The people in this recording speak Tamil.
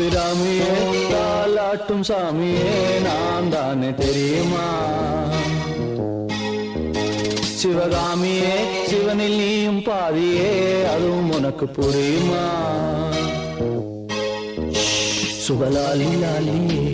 அபிராமியே தாலாட்டும் சாமியே நான் தானே தெரியுமா? சிவகாமியே சிவனில் நீயும் பாதியே அதுவும் உனக்கு புரியுமா? சுபலாலி லாலியே